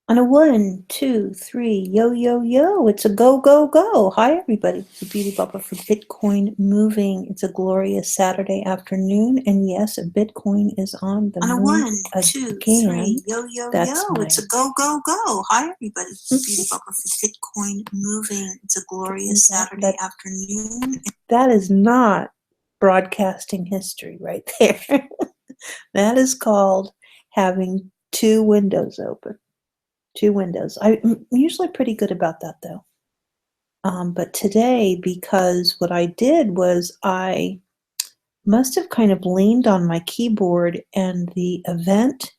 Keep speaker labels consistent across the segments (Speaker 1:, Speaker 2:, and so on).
Speaker 1: On a one, two, three, yo, yo, yo, it's a go, go, go. Hi, everybody. It's the Beauty Bubba for Bitcoin Moving. It's a glorious Saturday afternoon. And yes, Bitcoin is on the
Speaker 2: On a
Speaker 1: move
Speaker 2: one, two,
Speaker 1: again.
Speaker 2: three, yo, yo,
Speaker 1: That's
Speaker 2: yo, it's
Speaker 1: my
Speaker 2: a go, go, go. Hi, everybody. It's the Beauty Bubba for Bitcoin Moving. It's a glorious Saturday afternoon.
Speaker 1: That is not broadcasting history right there. That is called having two windows open. Two windows. I'm usually pretty good about that, though. But today, because what I did was I must have kind of leaned on my keyboard and the event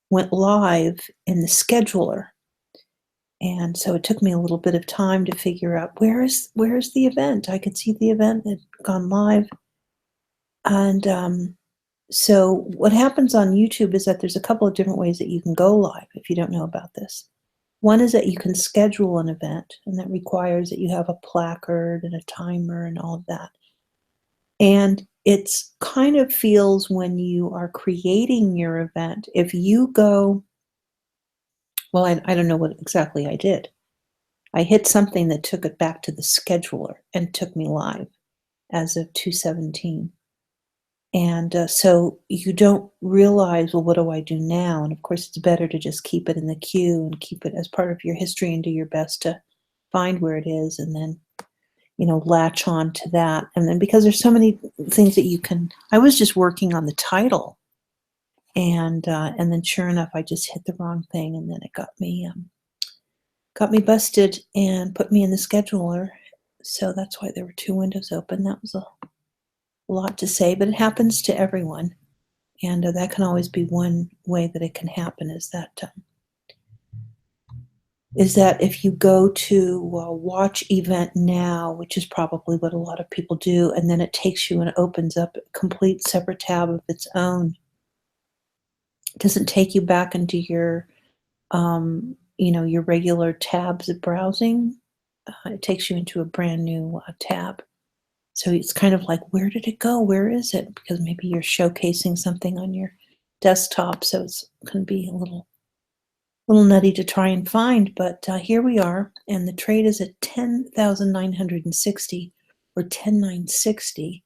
Speaker 1: went live in the scheduler. And so it took me a little bit of time to figure out where is the event. I could see the event had gone live. And so what happens on YouTube is that there's a couple of different ways that you can go live if you don't know about this. One is that you can schedule an event, and that requires that you have a placard and a timer and all of that. And it's kind of feels when you are creating your event, if you go, well, I don't know what exactly I did. I hit something that took it back to the scheduler and took me live as of 217. And so you don't realize, well, what do I do now? And of course, it's better to just keep it in the queue and keep it as part of your history and do your best to find where it is and then, latch on to that. And then because there's so many things that you can, I was just working on the title and then sure enough, I just hit the wrong thing and then it got me busted and put me in the scheduler. So that's why there were two windows open. That was a lot to say, but it happens to everyone. And that can always be one way that it can happen is that if you go to watch event now, which is probably what a lot of people do, and then it takes you and opens up a complete separate tab of its own. It doesn't take you back into your, your regular tabs of browsing. It takes you into a brand new tab. So it's kind of like, where did it go? Where is it? Because maybe you're showcasing something on your desktop, so it's going to be a little nutty to try and find. But here we are, and the trade is at 10,960 or 10,960.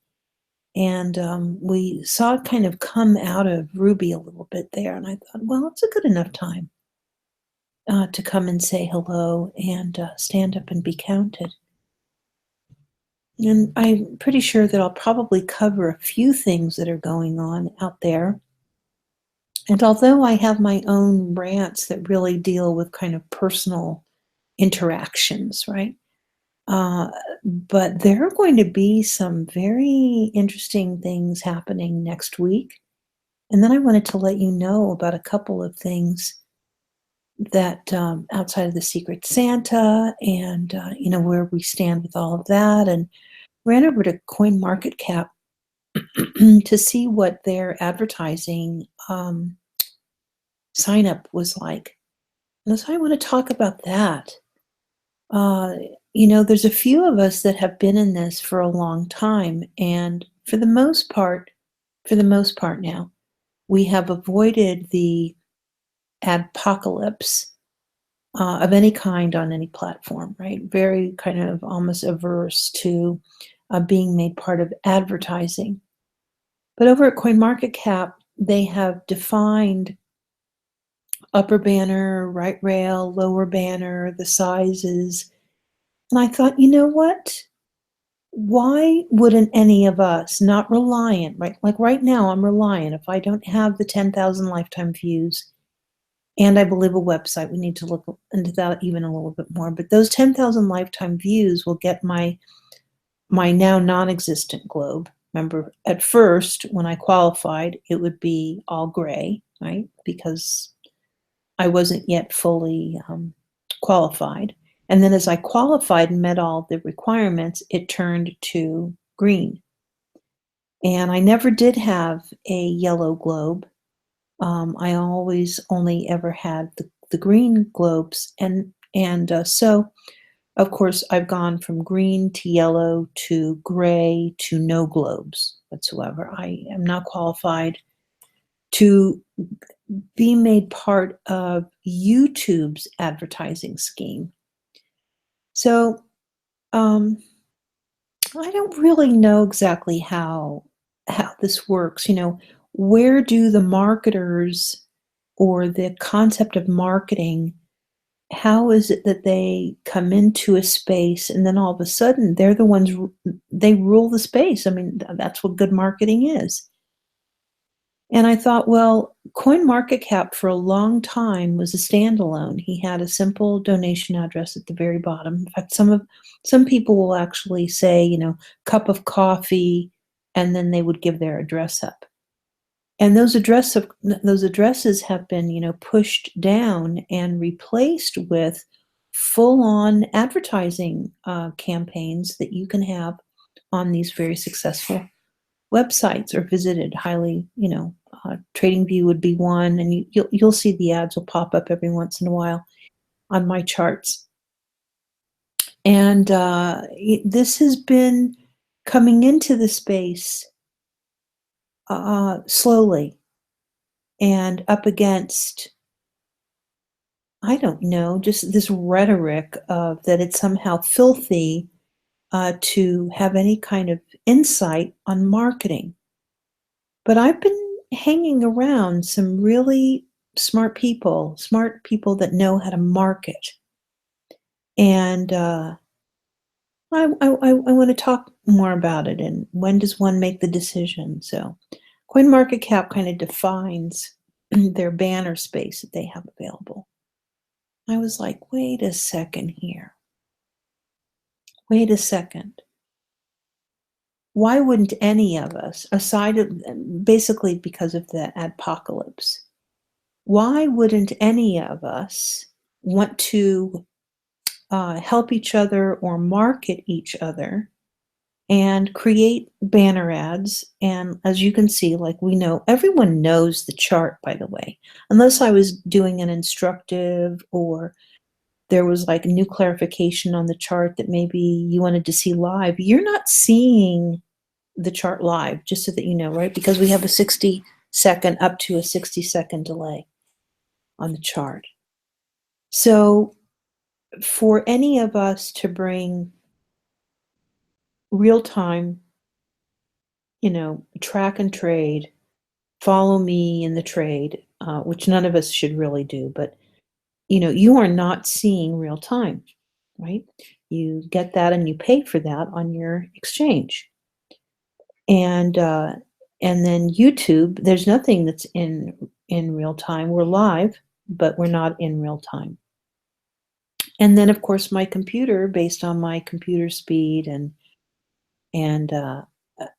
Speaker 1: And we saw it kind of come out of Ruby a little bit there, and I thought, well, it's a good enough time to come and say hello and stand up and be counted. And I'm pretty sure that I'll probably cover a few things that are going on out there. And although I have my own rants that really deal with kind of personal interactions, right? But there are going to be some very interesting things happening next week. And then I wanted to let you know about a couple of things that outside of the Secret Santa and, where we stand with all of that. And ran over to CoinMarketCap to see what their advertising sign up was like. And so I want to talk about that. There's a few of us that have been in this for a long time, and for the most part now, we have avoided the adpocalypse of any kind on any platform, right? Very kind of almost averse to being made part of advertising. But over at CoinMarketCap, they have defined upper banner, right rail, lower banner, the sizes. And I thought, you know what? Why wouldn't any of us, not reliant, right? Like right now, I'm reliant. If I don't have the 10,000 lifetime views and I believe a website, we need to look into that even a little bit more. But those 10,000 lifetime views will get my now non-existent globe. Remember, at first, when I qualified, it would be all gray, right? Because I wasn't yet fully qualified. And then as I qualified and met all the requirements, it turned to green. And I never did have a yellow globe. I always only ever had the green globes. And so, of course, I've gone from green to yellow to gray to no globes whatsoever. I am not qualified to be made part of YouTube's advertising scheme. So I don't really know exactly how this works. Where do the marketers or the concept of marketing, how is it that they come into a space and then all of a sudden they're the ones they rule the space? I mean, that's what good marketing is. And I thought, well, CoinMarketCap for a long time was a standalone. He had a simple donation address at the very bottom. In fact, some people will actually say, cup of coffee, and then they would give their address up. And those addresses have been, pushed down and replaced with full-on advertising campaigns that you can have on these very successful websites or visited highly, TradingView would be one, and you'll see the ads will pop up every once in a while on my charts. And this has been coming into the space slowly and up against, I don't know, just this rhetoric of that it's somehow filthy to have any kind of insight on marketing. But I've been hanging around some really smart people that know how to market. And I want to talk more about it and when does one make the decision. So CoinMarketCap kind of defines their banner space that they have available. I was like, wait a second here. Wait a second. Why wouldn't any of us, aside of basically because of the adpocalypse, why wouldn't any of us want to help each other or market each other and create banner ads? And as you can see, like we know, everyone knows the chart, by the way, unless I was doing an instructive or there was like new clarification on the chart that maybe you wanted to see live. You're not seeing the chart live, just so that you know, right? Because we have a 60-second up to a 60-second delay on the chart. So for any of us to bring real time, track and trade, follow me in the trade, which none of us should really do, but you are not seeing real time, right? You get that and you pay for that on your exchange. And then YouTube, there's nothing that's in real time. We're live, but we're not in real time. And then, of course, my computer, based on my computer speed and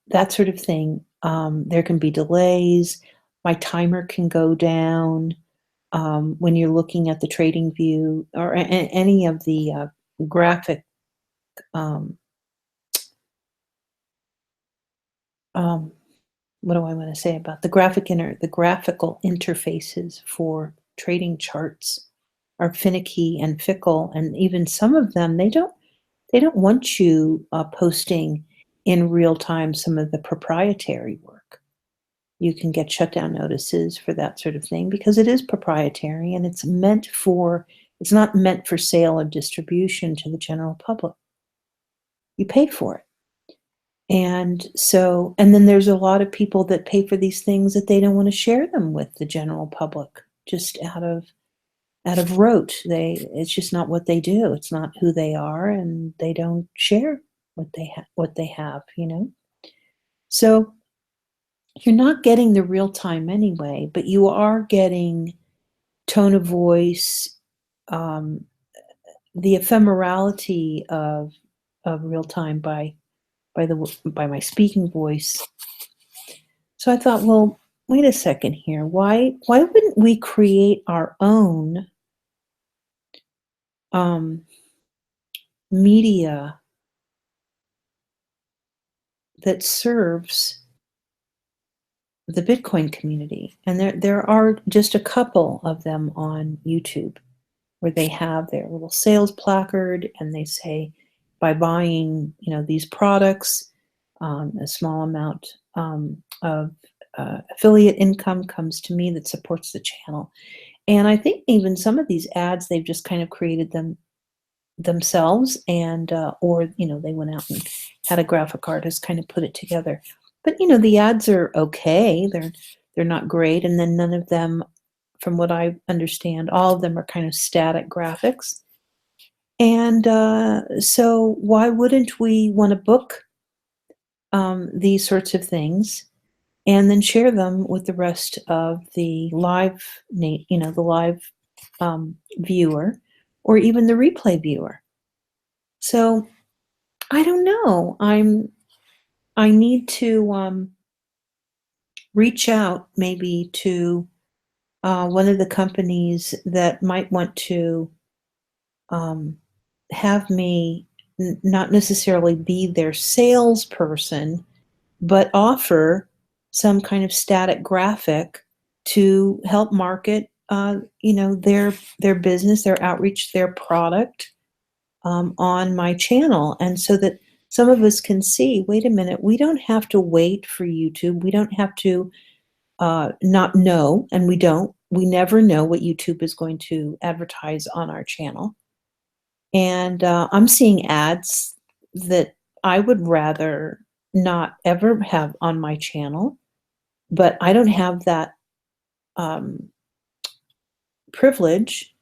Speaker 1: that sort of thing, there can be delays. My timer can go down when you're looking at the TradingView or any of the graphic what do I want to say about the graphical interfaces for trading charts are finicky and fickle, and even some of them they don't want you posting in real time some of the proprietary work. You can get shutdown notices for that sort of thing because it is proprietary and it's not meant for sale or distribution to the general public. You pay for it. And then there's a lot of people that pay for these things that they don't want to share them with the general public, just out of rote. It's just not what they do. It's not who they are, and they don't share what they have. So you're not getting the real time anyway, but you are getting tone of voice, the ephemerality of real time by my speaking voice. So I thought, well, wait a second here. Why wouldn't we create our own media that serves the Bitcoin community? And there are just a couple of them on YouTube where they have their little sales placard and they say, by buying these products, a small amount of affiliate income comes to me that supports the channel. And I think even some of these ads, they've just kind of created them themselves, and or they went out and had a graphic artist kind of put it together. But the ads are okay. They're not great, and then none of them, from what I understand, all of them are kind of static graphics. And so why wouldn't we want to book these sorts of things and then share them with the rest of the live, the live viewer, or even the replay viewer? So I don't know. I need to reach out maybe to one of the companies that might want to um, have me not necessarily be their salesperson, but offer some kind of static graphic to help market, their business, their outreach, their product on my channel, and so that some of us can see. Wait a minute, we don't have to wait for YouTube. We don't have to not know, and we don't. We never know what YouTube is going to advertise on our channel. And I'm seeing ads that I would rather not ever have on my channel, but I don't have that um, privilege,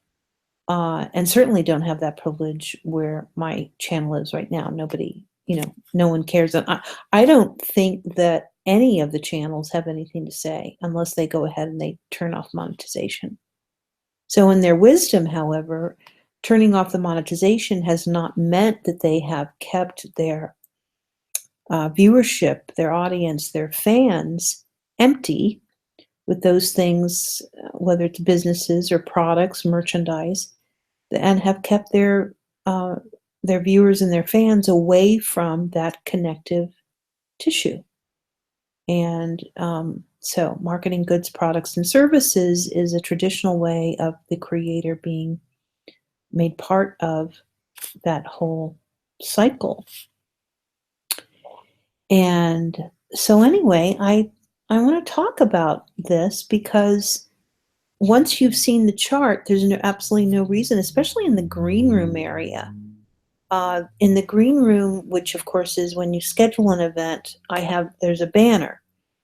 Speaker 1: and certainly don't have that privilege where my channel is right now. Nobody, no one cares. And I don't think that any of the channels have anything to say unless they go ahead and they turn off monetization. So in their wisdom, however, turning off the monetization has not meant that they have kept their viewership, their audience, their fans empty with those things, whether it's businesses or products, merchandise, and have kept their viewers and their fans away from that connective tissue. And so marketing goods, products, and services is a traditional way of the creator being made part of that whole cycle. And so anyway, I want to talk about this because once you've seen the chart, there's absolutely no reason, especially in the green room area. In the green room, which of course is when you schedule an event, there's a banner,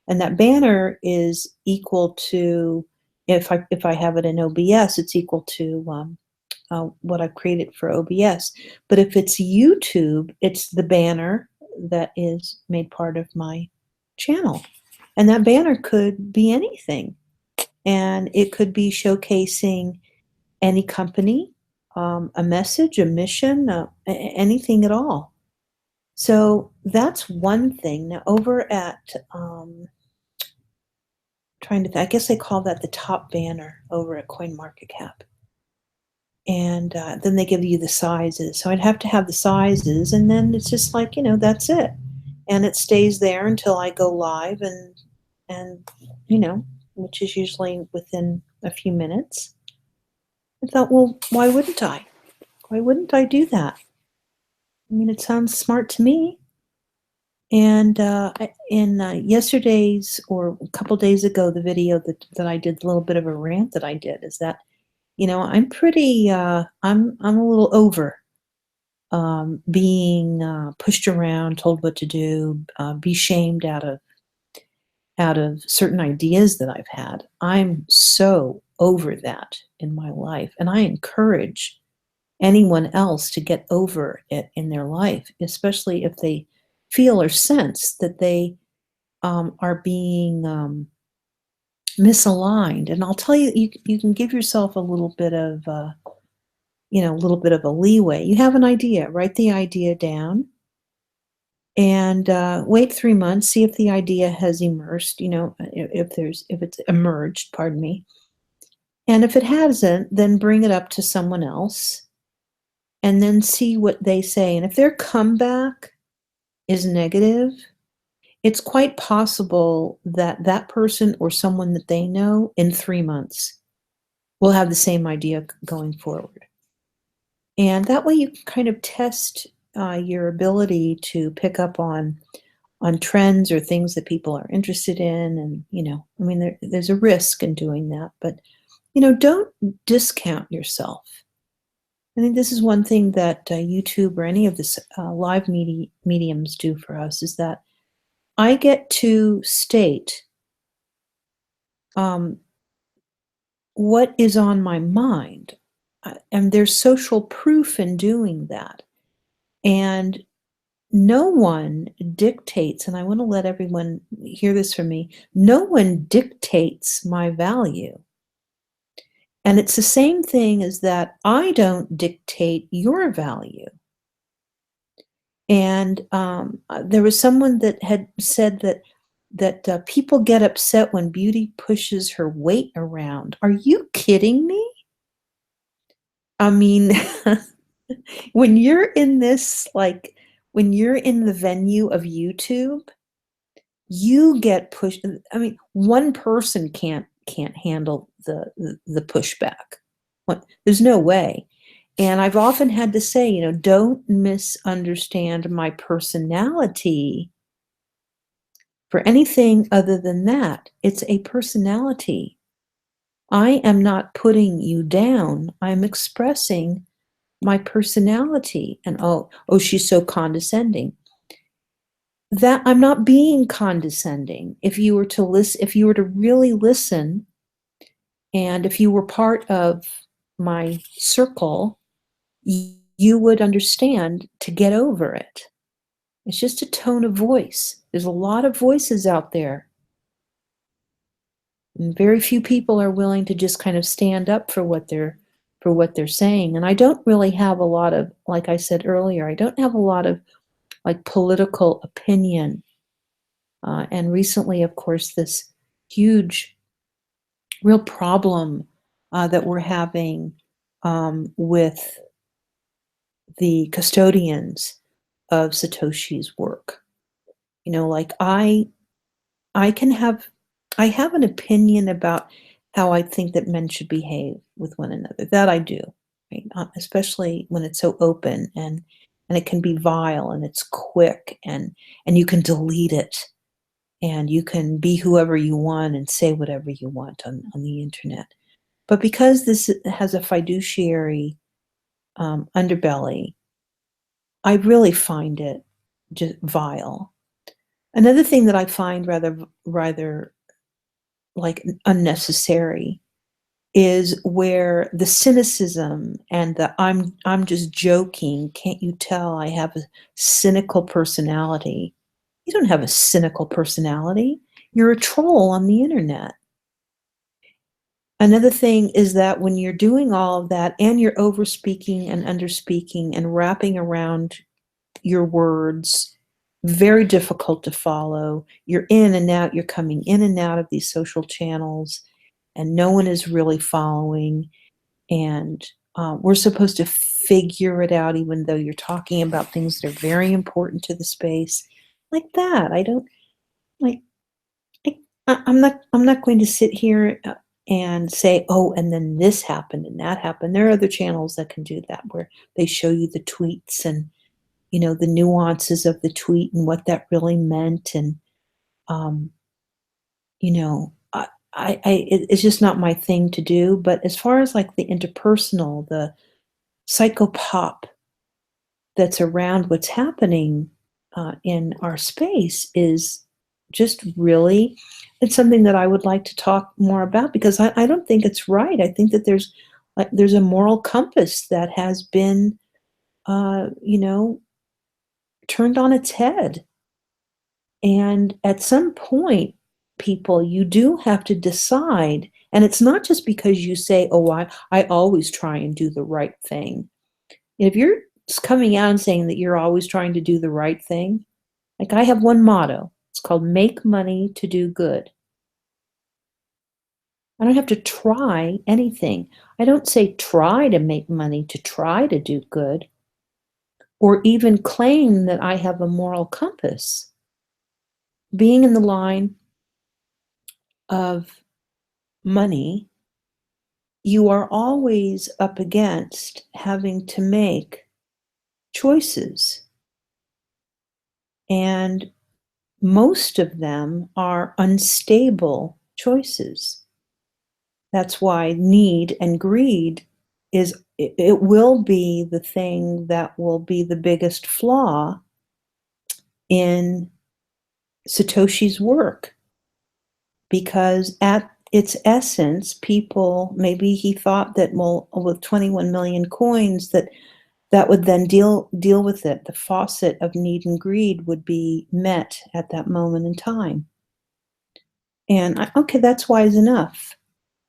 Speaker 1: and that banner is equal to, if I have it in OBS, it's equal to what I've created for OBS. But if it's YouTube, it's the banner that is made part of my channel, and that banner could be anything, and it could be showcasing any company, a message, a mission, anything at all. So that's one thing. Now over at I guess they call that the top banner over at CoinMarketCap. And then they give you the sizes. So I'd have to have the sizes, and then it's just like, that's it. And it stays there until I go live, and which is usually within a few minutes. I thought, well, why wouldn't I? Why wouldn't I do that? I mean, it sounds smart to me. And in yesterday's, or a couple days ago, the video that I did, a little bit of a rant that I did, is that, I'm pretty, I'm a little over being pushed around, told what to do, be shamed out of certain ideas that I've had. I'm so over that in my life, and I encourage anyone else to get over it in their life, especially if they feel or sense that they are being misaligned. And I'll tell you, you can give yourself a little bit of a little bit of a leeway. You have an idea, write the idea down, and wait 3 months, see if the idea has emerged, if it's emerged, pardon me. And if it hasn't, then bring it up to someone else and then see what they say. And if their comeback is negative, it's quite possible that that person or someone that they know in 3 months will have the same idea going forward. And that way you can kind of test your ability to pick up on on trends or things that people are interested in. And, I mean, there's a risk in doing that, but, don't discount yourself. I think this is one thing that YouTube or any of the live mediums do for us is that I get to state um, what is on my mind. And there's social proof in doing that. And no one dictates, and I want to let everyone hear this from me, no one dictates my value. And it's the same thing as that I don't dictate your value. And there was someone that had said that people get upset when beauty pushes her weight around. Are you kidding me? I mean, when you're in this, like, when you're in the venue of YouTube, you get pushed. I mean, one person can't handle the pushback. There's no way. And I've often had to say, don't misunderstand my personality for anything other than that. It's a personality. I am not putting you down. I'm expressing my personality. And oh, she's so condescending. That I'm not being condescending. If you were to really listen, and if you were part of my circle, you would understand to get over it. It's just a tone of voice. There's a lot of voices out there. And very few people are willing to just kind of stand up for what they're saying. And I don't really have a lot of, like I said earlier, I don't have a lot of like political opinion. And recently, of course, this huge, real problem that we're having with the custodians of Satoshi's work. Like I have an opinion about how I think that men should behave with one another. That I do, right? Especially when it's so open and it can be vile and it's quick and you can delete it and you can be whoever you want and say whatever you want on the internet. But because this has a fiduciary underbelly, I really find it just vile. Another thing that I find rather like unnecessary is where the cynicism and the I'm just joking, can't you tell I have a cynical personality? You don't have a cynical personality. You're a troll on the internet. Another thing is that when you're doing all of that and you're overspeaking and underspeaking and wrapping around your words, very difficult to follow. You're in and out, you're coming in and out of these social channels, and no one is really following. And we're supposed to figure it out, even though you're talking about things that are very important to the space. Like that. I don't like. I'm not going to sit here and say, oh, and then this happened and that happened. There are other channels that can do that where they show you the tweets and the nuances of the tweet and what that really meant. And, um, it's just not my thing to do. But as far as like the interpersonal, the psychopop that's around what's happening in our space is just really, it's something that I would like to talk more about because I don't think it's right. I think that there's a moral compass that has been, turned on its head. And at some point, people, you do have to decide. And it's not just because you say, oh, I always try and do the right thing. If you're coming out and saying that you're always trying to do the right thing, like I have one motto, it's called make money to do good. I don't have to try anything. I don't say try to make money to try to do good or even claim that I have a moral compass. Being in the line of money, you are always up against having to make choices. And most of them are unstable choices. That's why need and greed it will be the thing that will be the biggest flaw in Satoshi's work, because at its essence, people, maybe he thought that, well, with 21 million coins, that would then deal with it. The faucet of need and greed would be met at that moment in time. And okay, that's wise enough.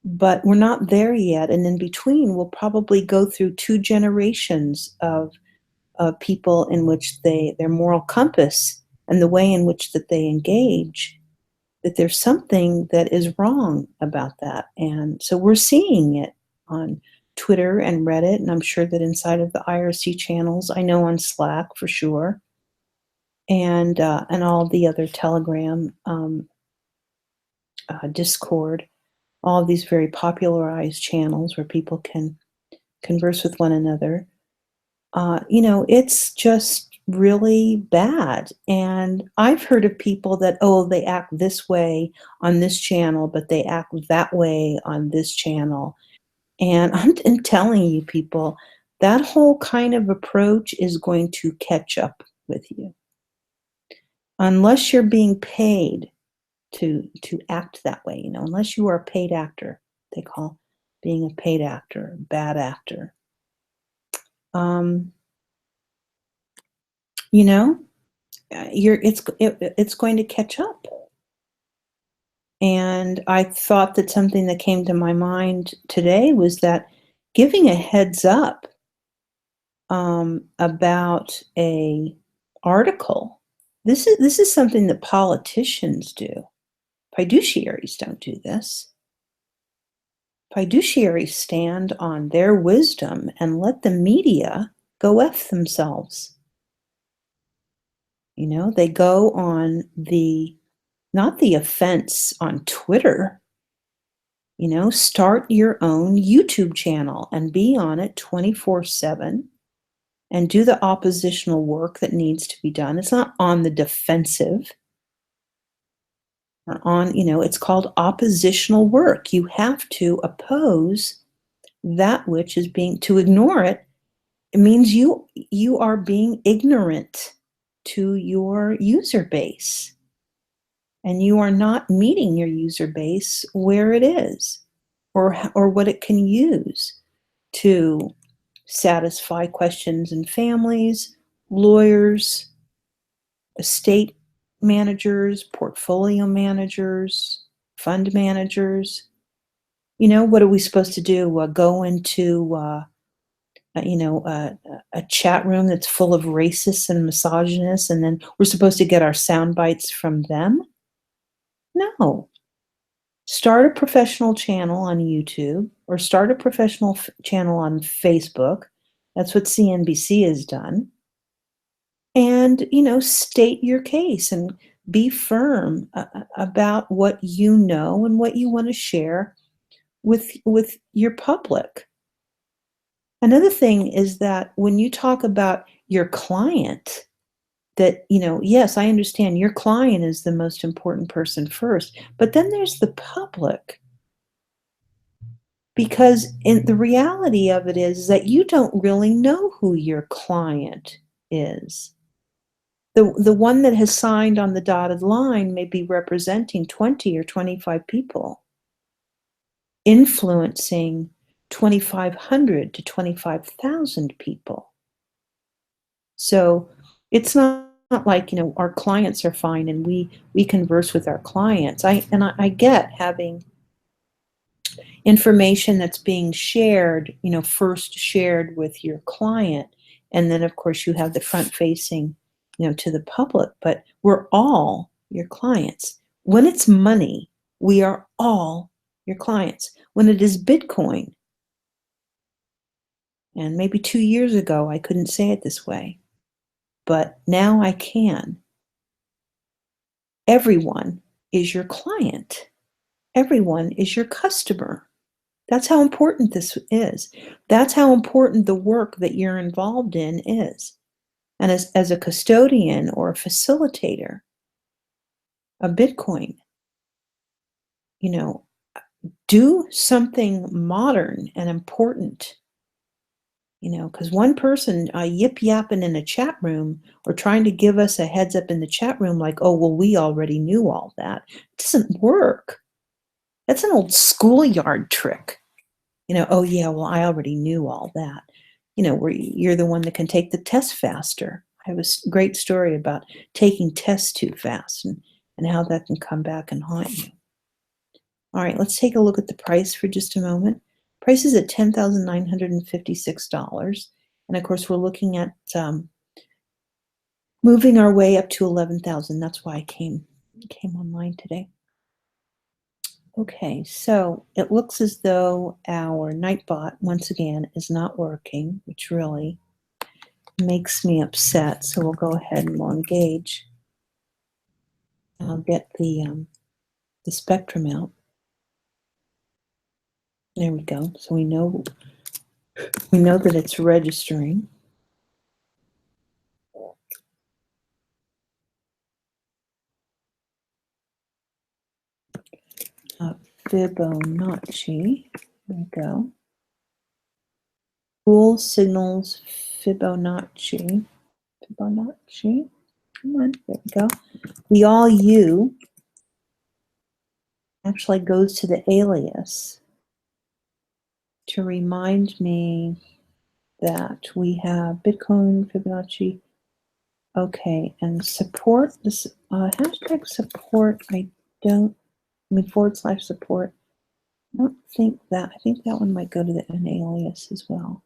Speaker 1: But we're not there yet. And in between, we'll probably go through 2 generations of people in which their moral compass and the way in which that they engage, that there's something that is wrong about that. And so we're seeing it on Twitter and Reddit, and I'm sure that inside of the IRC channels, I know on Slack for sure, and all the other Telegram, Discord, all of these very popularized channels where people can converse with one another. It's just really bad. And I've heard of people that, oh, they act this way on this channel, but they act that way on this channel. And I'm telling you, people, that whole kind of approach is going to catch up with you. Unless you're being paid to act that way, unless you are a paid actor, they call being a paid actor, bad actor. It's going to catch up. And I thought that something that came to my mind today was that giving a heads up about a article. This is something that politicians do. Fiduciaries don't do this. Fiduciaries stand on their wisdom and let the media go F themselves. They go on not the offense on Twitter. Start your own YouTube channel and be on it 24/7 and do the oppositional work that needs to be done. It's not on the defensive or it's called oppositional work. You have to oppose that which is to ignore it. It means you are being ignorant to your user base. And you are not meeting your user base where it is or what it can use to satisfy questions in families, lawyers, estate managers, portfolio managers, fund managers. What are we supposed to do? Go into a chat room that's full of racists and misogynists, and then we're supposed to get our sound bites from them? No. Start a professional channel on YouTube or start a professional channel on Facebook. That's what CNBC has done. And, state your case and be firm about what you know and what you want to share with your public. Another thing is that when you talk about your client, that, yes, I understand your client is the most important person first, but then there's the public. Because the reality of it is that you don't really know who your client is. The one that has signed on the dotted line may be representing 20 or 25 people, influencing 2,500 to 25,000 people. So it's not like, our clients are fine and we converse with our clients. I get having information that's being shared, first shared with your client. And then, of course, you have the front facing, to the public. But we're all your clients. When it's money, we are all your clients. When it is Bitcoin, and maybe 2 years ago, I couldn't say it this way, but now I can. Everyone is your client. Everyone is your customer. That's how important this is. That's how important the work that you're involved in is. And as a custodian or a facilitator, a Bitcoin. You know, do something modern and important. Because one person yip yapping in a chat room or trying to give us a heads up in the chat room, like, oh, well, we already knew all that. It doesn't work. That's an old schoolyard trick. Oh, yeah, well, I already knew all that. Where you're the one that can take the test faster. I have a great story about taking tests too fast and how that can come back and haunt you. All right, let's take a look at the price for just a moment. Price is at $10,956. And of course, we're looking at moving our way up to 11,000. That's why I came online today. Okay, so it looks as though our Nightbot, once again, is not working, which really makes me upset. So we'll go ahead and we'll engage. I'll get the spectrum out. There we go. So we know that it's registering. Fibonacci. There we go. Boole signals Fibonacci. Fibonacci. Come on, there we go. The all U actually goes to the alias to remind me that we have Bitcoin, Fibonacci. Okay, and support, this hashtag support, /support. I don't think that, I think that one might go to an alias as well.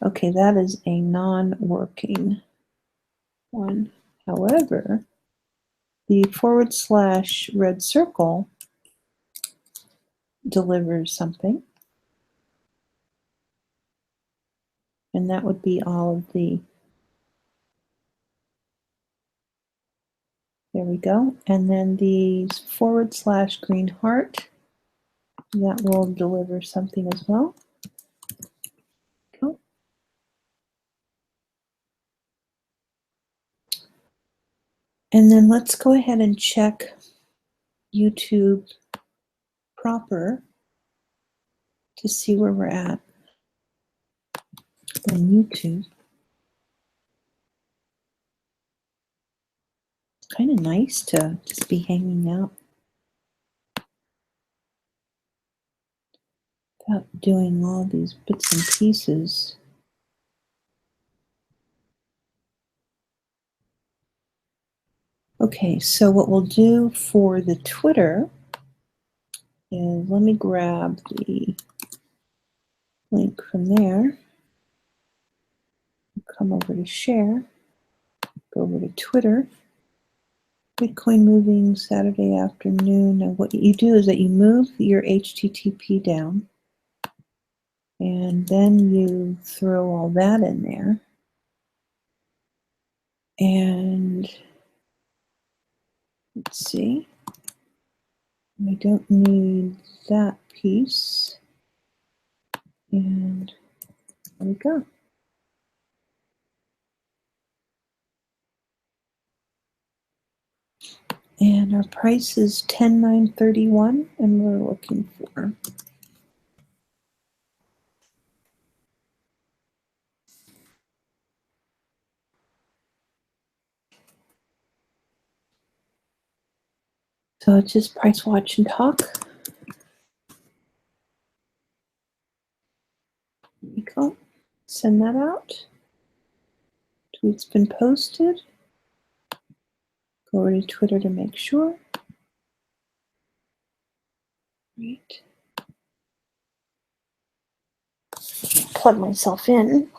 Speaker 1: Okay, that is a non-working one. However, the / red circle delivers something. And that would be all of the, there we go. And then the / green heart, that will deliver something as well. Cool. And then let's go ahead and check YouTube proper to see where we're at on YouTube. It's kind of nice to just be hanging out without doing all these bits and pieces. Okay, so what we'll do for the Twitter is, let me grab the link from there. Come over to share, go over to Twitter, Bitcoin moving Saturday afternoon. Now what you do is that you move your HTTP down and then you throw all that in there. And let's see, I don't need that piece. And there we go. And our price is 10,931, and we're looking for so it's just price watch and talk. There we go. Send that out. Tweet's been posted. Go over to Twitter to make sure. Right. Plug myself in.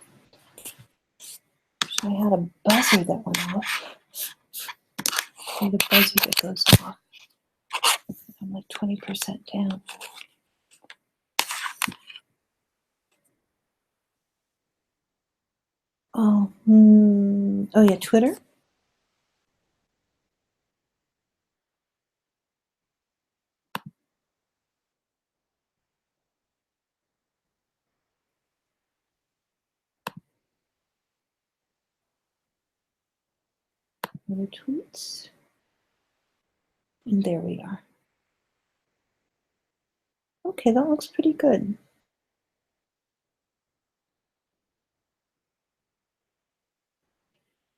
Speaker 1: I had a buzzer that went off. I had a buzzer that goes off. I'm like 20% down. Oh, oh yeah, Twitter. Other tweets. And there we are. Okay, that looks pretty good.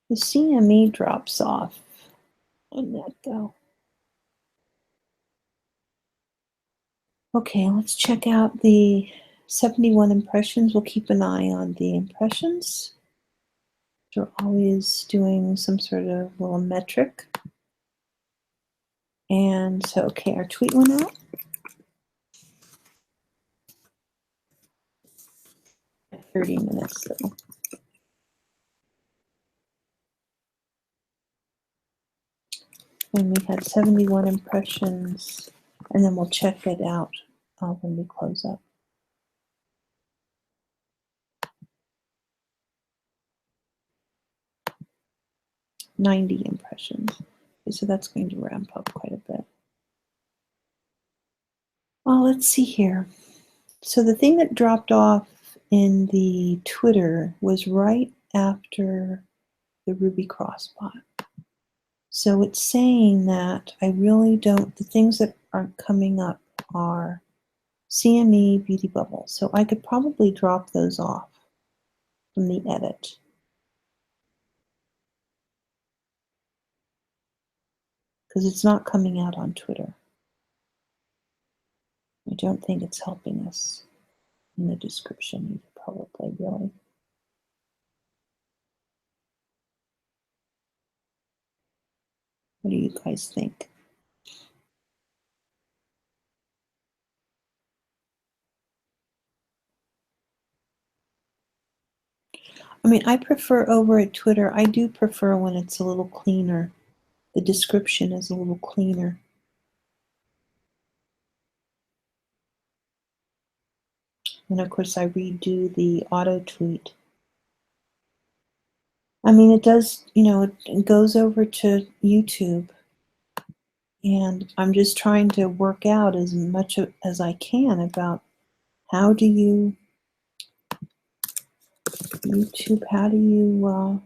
Speaker 1: The CME drops off. Where'd that go? Okay, let's check out the 71 impressions. We'll keep an eye on the impressions. We're always doing some sort of little metric. And so, okay, our tweet went out. At 30 minutes though. And we had 71 impressions, and then we'll check it out when we close up. "90 impressions. Okay, so that's going to ramp up quite a bit. Well, let's see here. So the thing that dropped off in the Twitter was right after the Ruby Crossbot. So it's saying that I really don't, the things that aren't coming up are CME, Beauty Bubble. So I could probably drop those off from the edit. Because it's not coming out on Twitter. I don't think it's helping us in the description either, probably, really. What do you guys think? I mean, I prefer over at Twitter, I do prefer when it's a little cleaner. The description is a little cleaner. And of course, I redo the auto tweet. I mean, it does, you know, it goes over to YouTube. And I'm just trying to work out as much as I can about how do you, YouTube, how do you,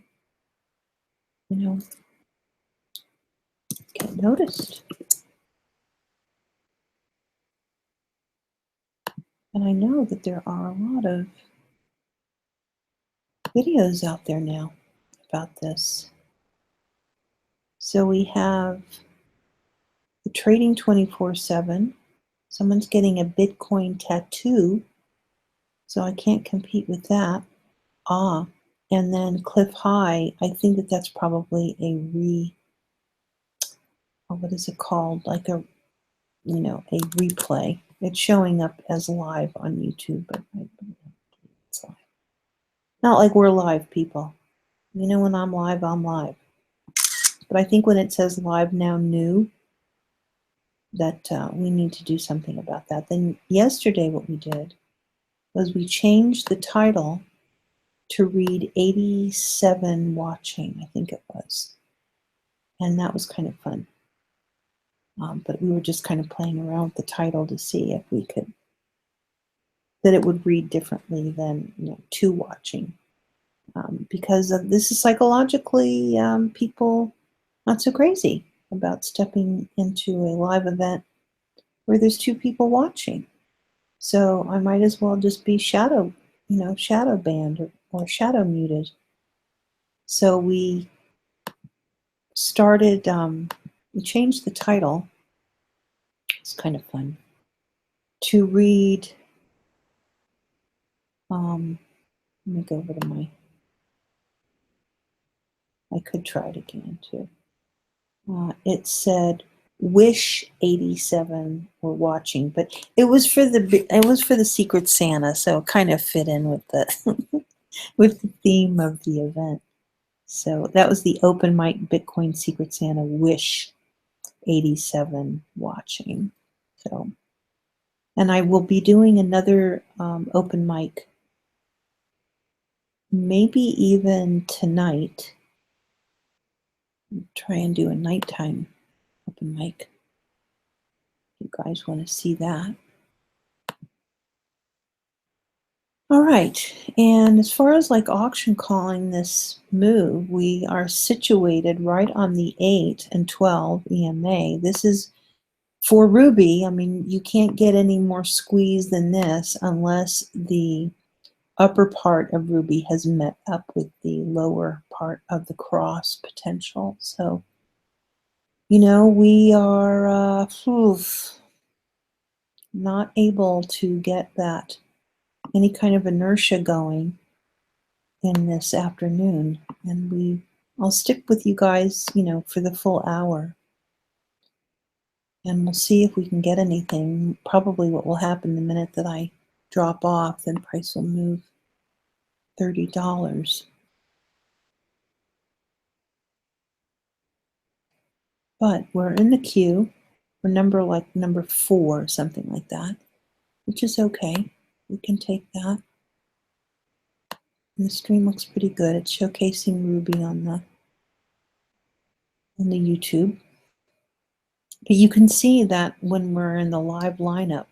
Speaker 1: you know, get noticed? And I know that there are a lot of videos out there now about this. So we have the Trading 24/7. Someone's getting a Bitcoin tattoo, so I can't compete with that. And then Cliff High, I think that that's probably a what is it called? Like a, you know, a replay. It's showing up as live on YouTube, but it's live. Not like we're live, people. You know, when I'm live, I'm live. But I think when it says live now new, that we need to do something about that. Then yesterday what we did was we changed the title to read 87 watching, I think it was. And that was kind of fun. But we were just kind of playing around with the title to see if we could, that it would read differently than, you know, 2 watching. Because this is psychologically, people not so crazy about stepping into a live event where there's 2 people watching. So I might as well just be shadow banned or shadow muted. So we started, we changed the title. It's kind of fun to read. Let me go over to my, I could try it again too. It said, "Wish 87 were watching," but it was for the Secret Santa, so it kind of fit in with the with the theme of the event. So that was the open mic Bitcoin Secret Santa Wish 87 watching. So, and I will be doing another open mic, maybe even tonight. Try and do a nighttime open mic. You guys want to see that? All right. And as far as like auction calling this move, we are situated right on the 8 and 12 EMA. This is for Ruby. I mean, you can't get any more squeeze than this unless the upper part of Ruby has met up with the lower part of the cross potential. So, we are not able to get that any kind of inertia going in this afternoon. And I'll stick with you guys, for the full hour. And we'll see if we can get anything. Probably what will happen the minute that I drop off, then price will move $30. But we're in the queue. We're number 4, something like that, which is okay. We can take that. And the stream looks pretty good. It's showcasing Ruby on the YouTube. But you can see that when we're in the live lineup,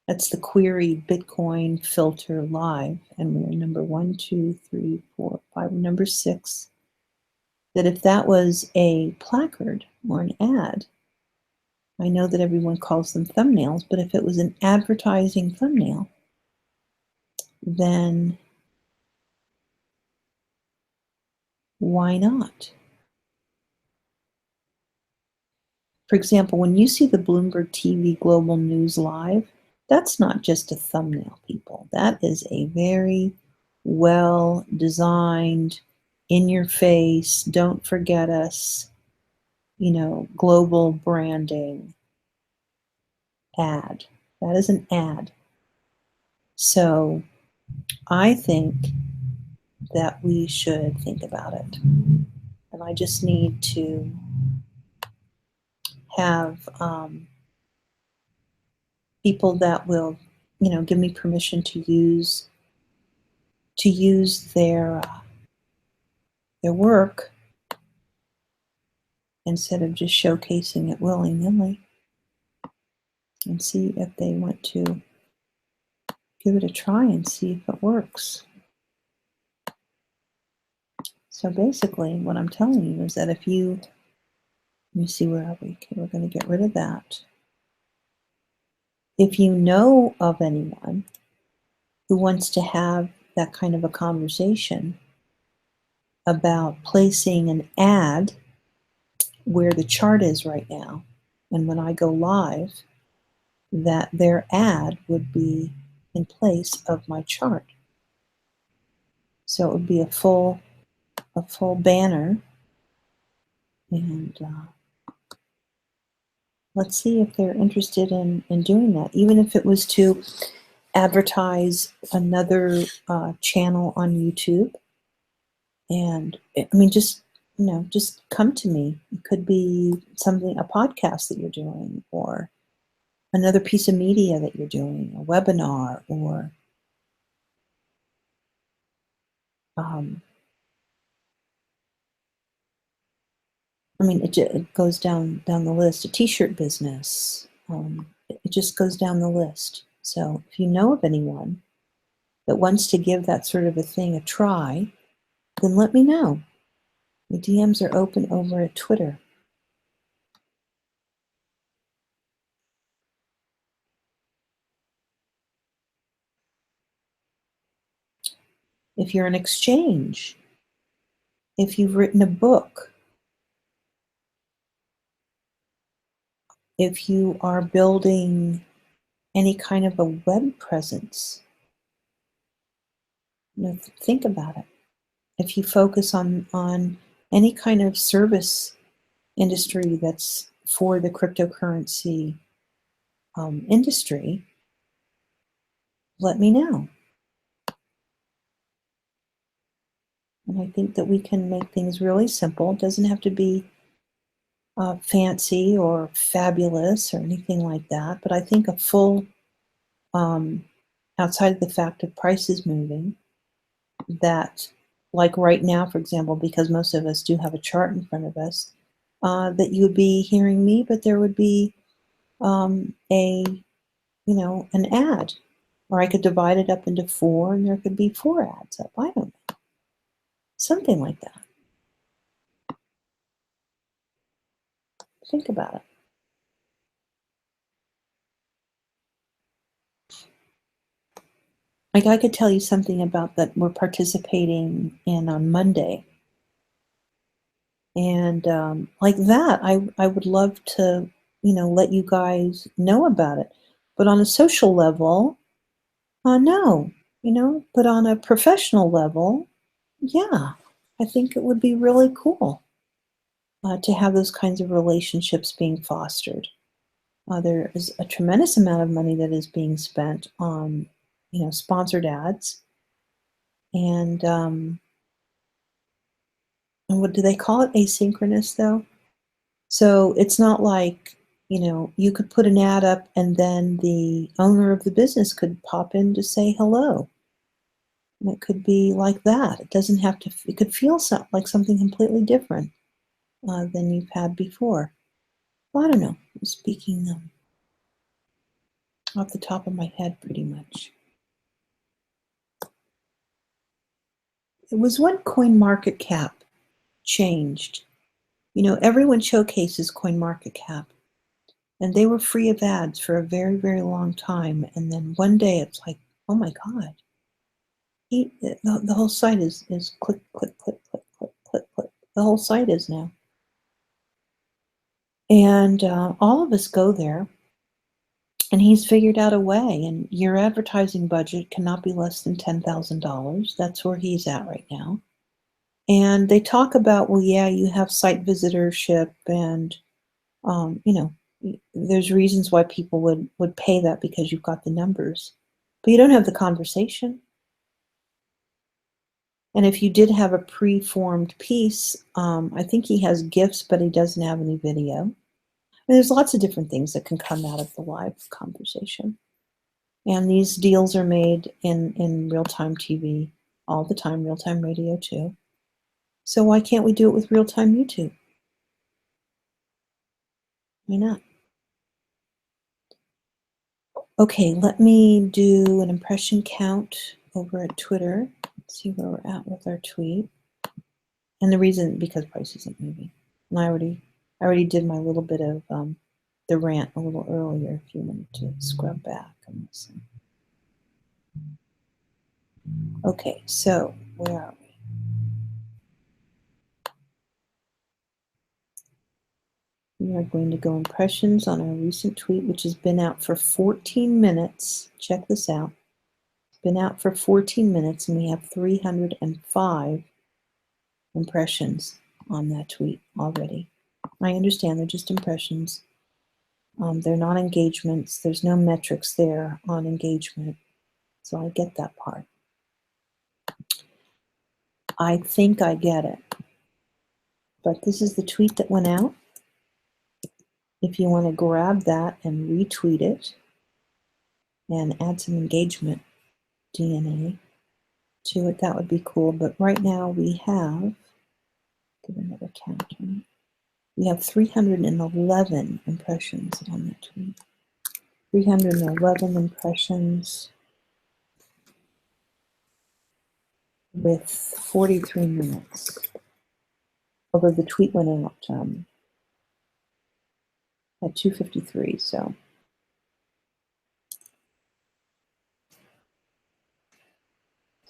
Speaker 1: that's the query Bitcoin filter live, and we're number 1, 2, 3, 4, 5, number 6. That if that was a placard or an ad, I know that everyone calls them thumbnails, but if it was an advertising thumbnail, then why not? For example, when you see the Bloomberg TV Global News Live, that's not just a thumbnail, people. That is a very well designed, in your face, don't forget us, global branding ad. That is an ad. So I think that we should think about it. And I just need to have people that will, give me permission to use their work instead of just showcasing it willy-nilly, and see if they want to give it a try and see if it works. So basically what I'm telling you is that if you, let me see, where are we? Okay, we're going to get rid of that. If you know of anyone who wants to have that kind of a conversation about placing an ad where the chart is right now, and when I go live, that their ad would be in place of my chart. So it would be a full banner, and let's see if they're interested in doing that, even if it was to advertise another channel on YouTube. And I mean, just come to me. It could be a podcast that you're doing, or another piece of media that you're doing, a webinar, or I mean, it goes down the list. A t-shirt business. It just goes down the list. So if you know of anyone that wants to give that sort of a thing a try, then let me know. The DMs are open over at Twitter. If you're an exchange, if you've written a book, if you are building any kind of a web presence, think about it. If you focus on any kind of service industry that's for the cryptocurrency industry, let me know. And I think that we can make things really simple. It doesn't have to be fancy or fabulous or anything like that. But I think a full, outside of the fact of prices moving, that like right now, for example, because most of us do have a chart in front of us, that you would be hearing me, but there would be an ad Or I could divide it up into 4 and there could be 4 ads up. I don't know. Something like that. Think about it. Like I could tell you something about that we're participating in on Monday. And like that, I would love to, let you guys know about it. But on a social level, no, but on a professional level, yeah, I think it would be really cool to have those kinds of relationships being fostered. There is a tremendous amount of money that is being spent on, sponsored ads, and what do they call it? Asynchronous, though. So it's not like, you could put an ad up and then the owner of the business could pop in to say hello. And it could be like that. It doesn't have to, it could feel like something completely different than you've had before. Well, I don't know. I'm speaking off the top of my head pretty much. It was when CoinMarketCap changed. Everyone showcases CoinMarketCap. And they were free of ads for a very, very long time. And then one day it's like, oh my God. The whole site is click, click, click, click, click, click, click. The whole site is now. And all of us go there. And he's figured out a way. And your advertising budget cannot be less than $10,000. That's where he's at right now. And they talk about, well, yeah, you have site visitorship and, there's reasons why people would pay that because you've got the numbers. But you don't have the conversation. And if you did have a pre-formed piece, I think he has GIFs, but he doesn't have any video. And there's lots of different things that can come out of the live conversation. And these deals are made in real-time TV all the time, real-time radio too. So why can't we do it with real-time YouTube? Why not? Okay, let me do an impression count over at Twitter. Let's see where we're at with our tweet. And the reason, because price isn't moving. And I already did my little bit of the rant a little earlier if you wanted to scrub back and listen. Okay, so where are we? We are going to go impressions on our recent tweet, which has been out for 14 minutes. Check this out. It's been out for 14 minutes and we have 305 impressions on that tweet already. I understand they're just impressions. They're not engagements. There's no metrics there on engagement. So I get that part. I think I get it. But this is the tweet that went out. If you want to grab that and retweet it and add some engagement DNA to it, that would be cool. But right now we have, give another count. We have 311 impressions on that tweet. 311 impressions with 43 minutes. Although the tweet went out at 2:53, so.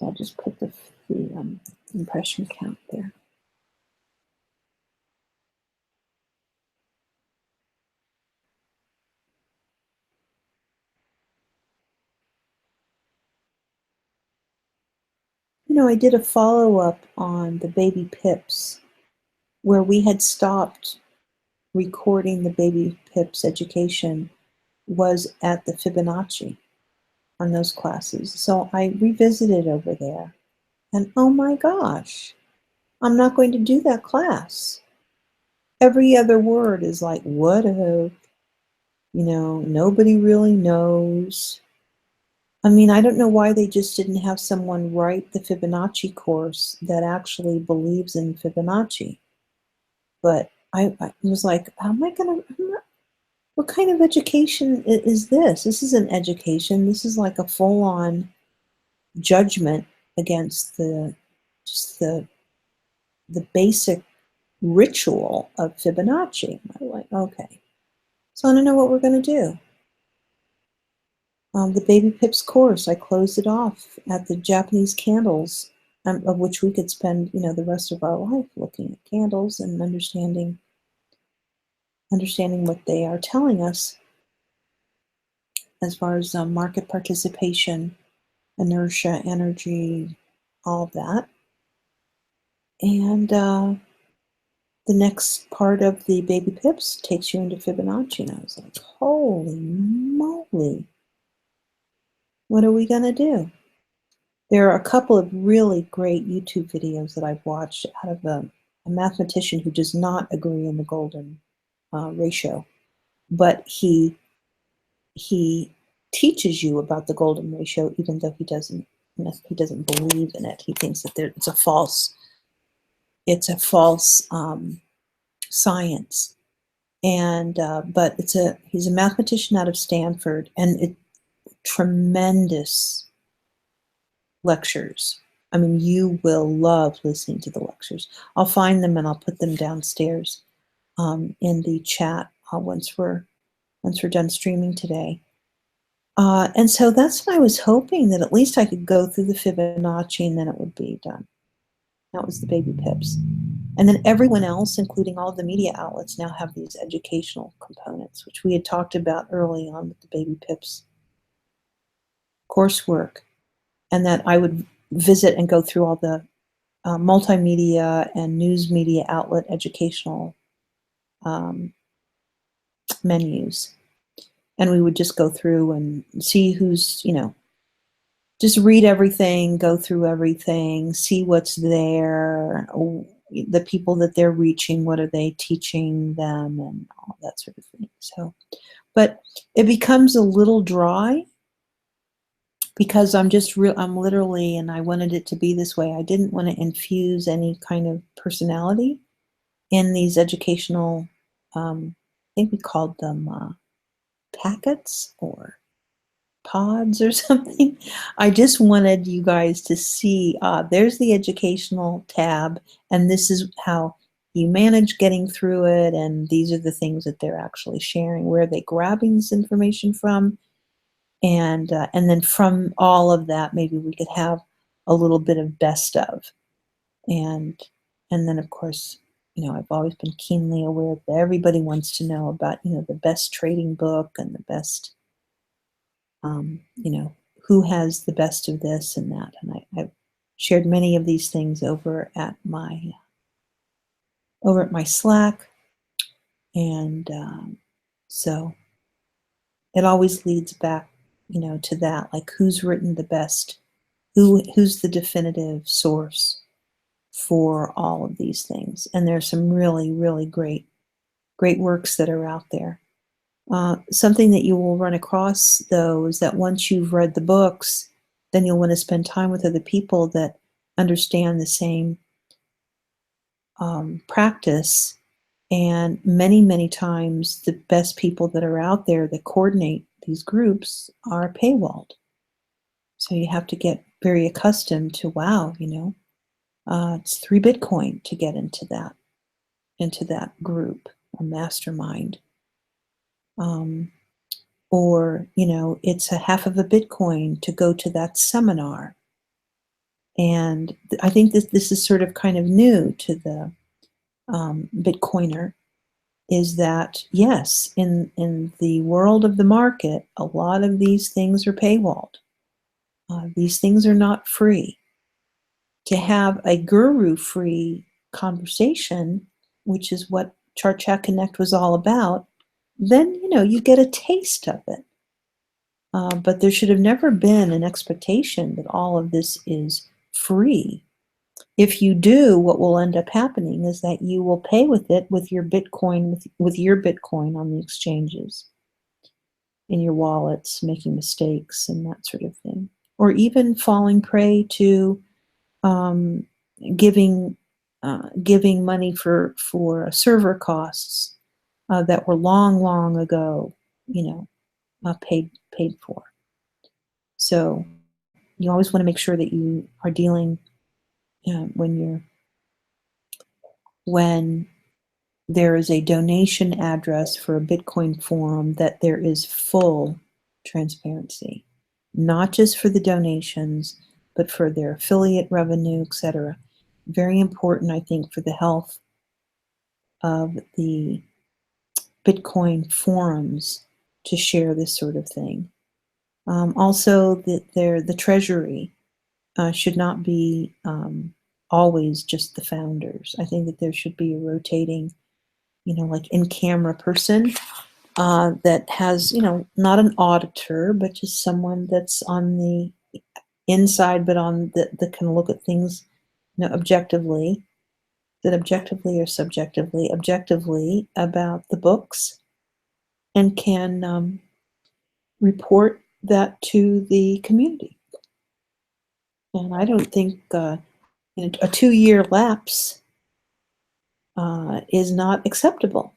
Speaker 1: I'll just put the impression count there. I did a follow-up on the baby pips where we had stopped recording the baby pips education was at the Fibonacci on those classes. So I revisited over there and oh my gosh, I'm not going to do that class. Every other word is like, what if, nobody really knows. I mean, I don't know why they just didn't have someone write the Fibonacci course that actually believes in Fibonacci. But I was like, how am I going to, what kind of education is this? This isn't education. This is like a full-on judgment against just the basic ritual of Fibonacci. I'm like, okay. So I don't know what we're going to do. The Baby Pips course, I closed it off at the Japanese candles, of which we could spend, the rest of our life looking at candles and understanding what they are telling us as far as market participation, inertia, energy, all of that. And the next part of the Baby Pips takes you into Fibonacci, and I was like, holy moly, what are we going to do? There are a couple of really great YouTube videos that I've watched out of a mathematician who does not agree in the golden ratio, but he teaches you about the golden ratio, even though he doesn't believe in it. He thinks that it's a false science, and but he's a mathematician out of Stanford, and tremendous lectures. I mean, you will love listening to the lectures. I'll find them and I'll put them downstairs in the chat once we're done streaming today. And so that's what I was hoping, that at least I could go through the Fibonacci and then it would be done. That was the Baby Pips. And then everyone else, including all the media outlets, now have these educational components, which we had talked about early on with the Baby Pips coursework. And that I would visit and go through all the multimedia and news media outlet educational menus. And we would just go through and see who's, just read everything, go through everything, see what's there, the people that they're reaching, what are they teaching them, and all that sort of thing. So, but it becomes a little dry because I'm literally, and I wanted it to be this way. I didn't want to infuse any kind of personality in these educational, I think we called them packets or pods or something. I just wanted you guys to see, there's the educational tab, and this is how you manage getting through it, and these are the things that they're actually sharing. Where are they grabbing this information from? And then from all of that, maybe we could have a little bit of best of. And then, of course, I've always been keenly aware that everybody wants to know about, the best trading book and the best, who has the best of this and that. And I've shared many of these things over at my Slack. And so it always leads back, to that, like who's written the best, who's the definitive source for all of these things. And there's some really, really great works that are out there. Something that you will run across, though, is that once you've read the books, then you'll want to spend time with other people that understand the same practice. And many, many times, the best people that are out there that coordinate these groups are paywalled. So you have to get very accustomed to, wow, it's 3 Bitcoin to get into that group, a mastermind. Or, it's a half of a Bitcoin to go to that seminar. And I think this is sort of kind of new to the Bitcoiner, is that, yes, in the world of the market, a lot of these things are paywalled. These things are not free. To have a guru-free conversation, which is what Chart Chat Connect was all about, then, you get a taste of it. But there should have never been an expectation that all of this is free. If you do, what will end up happening is that you will pay with it with your Bitcoin, with your Bitcoin on the exchanges, in your wallets, making mistakes and that sort of thing. Or even falling prey to giving money for server costs that were long, long ago, paid for. So you always want to make sure that you are dealing when there is a donation address for a Bitcoin forum, that there is full transparency, not just for the donations, but for their affiliate revenue, etc. Very important, I think, for the health of the Bitcoin forums to share this sort of thing. Also, the treasury should not be always just the founders. I think that there should be a rotating, like in-camera person that has, not an auditor, but just someone that's on the inside, but that can look at things, objectively. That objectively or subjectively? Objectively about the books, and can report that to the community. And I don't think a 2-year lapse is not acceptable.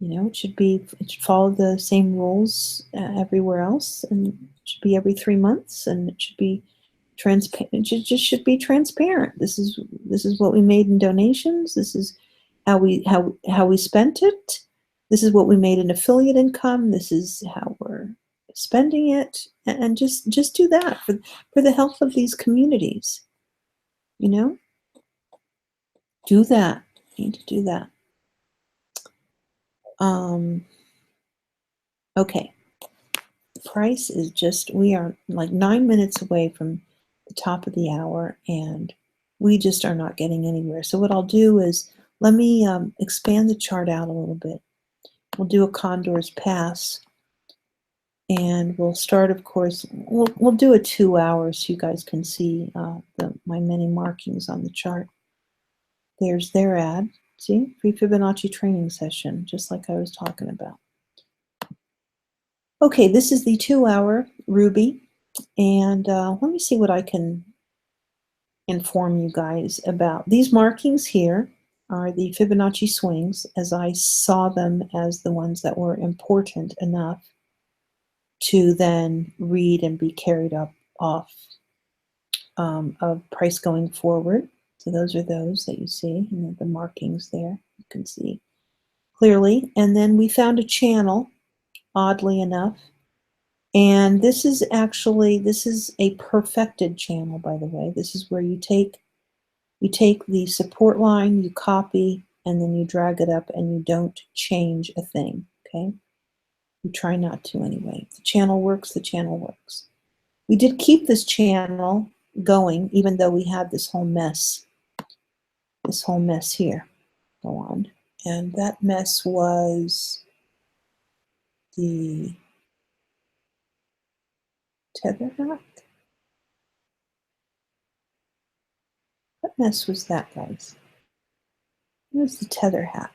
Speaker 1: It should follow the same rules everywhere else, and it should be every 3 months, and it should be transparent. It should be transparent. This is what we made in donations. This is how we spent it. This is what we made in affiliate income. This is how we're spending it, and just do that for the health of these communities. Do that. You need to do that. Okay. The price is we are like 9 minutes away from the top of the hour, and we just are not getting anywhere. So what I'll do is, let me expand the chart out a little bit. We'll do a Condor's Pass, and we'll start, of course, we'll do a 2 hours so you guys can see my many markings on the chart. There's their ad. See, free Fibonacci training session, just like I was talking about. Okay, this is the 2-hour Ruby, and let me see what I can inform you guys about. These markings here are the Fibonacci swings, as I saw them as the ones that were important enough to then read and be carried off of price going forward. So those are those that you see, the markings there, you can see clearly. And then we found a channel, oddly enough, and this is a perfected channel, by the way. This is where you take the support line, you copy, and then you drag it up, and you don't change a thing, okay? You try not to anyway. If the channel works, the channel works. We did keep this channel going, even though we had this whole mess here go on. And that mess was the tether hack. What mess was that, guys? It was the tether hack.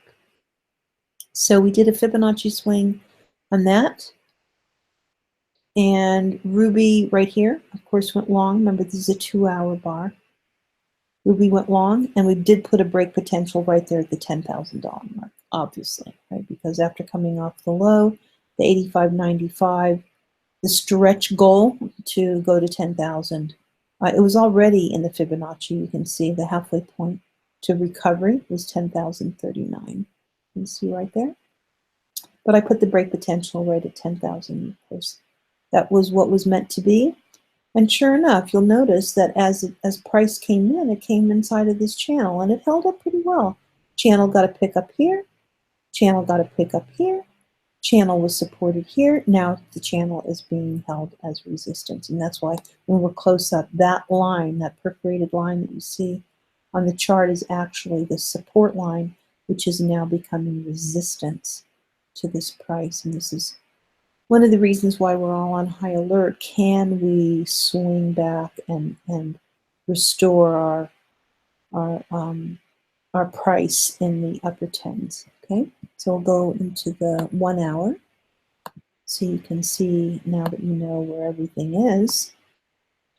Speaker 1: So we did a Fibonacci swing on that. And Ruby right here, of course, went long. Remember, this is a 2-hour bar. Ruby went long, and we did put a break potential right there at the $10,000 mark, obviously, right? Because after coming off the low, the 85.95, the stretch goal to go to 10,000, it was already in the Fibonacci. You can see the halfway point to recovery was 10,039. You see right there? But I put the break potential right at 10,000, of course. That was what was meant to be. And sure enough, you'll notice that as price came in, it came inside of this channel, and it held up pretty well. Channel got a pick up here. Channel got a pick up here. Channel was supported here. Now the channel is being held as resistance. And that's why when we're close up, that line, that perforated line that you see on the chart, is actually the support line, which is now becoming resistance to this price. And this is one of the reasons why we're all on high alert. Can we swing back and restore our price in the upper tens? Okay, so we'll go into the 1 hour, so you can see now that you know where everything is.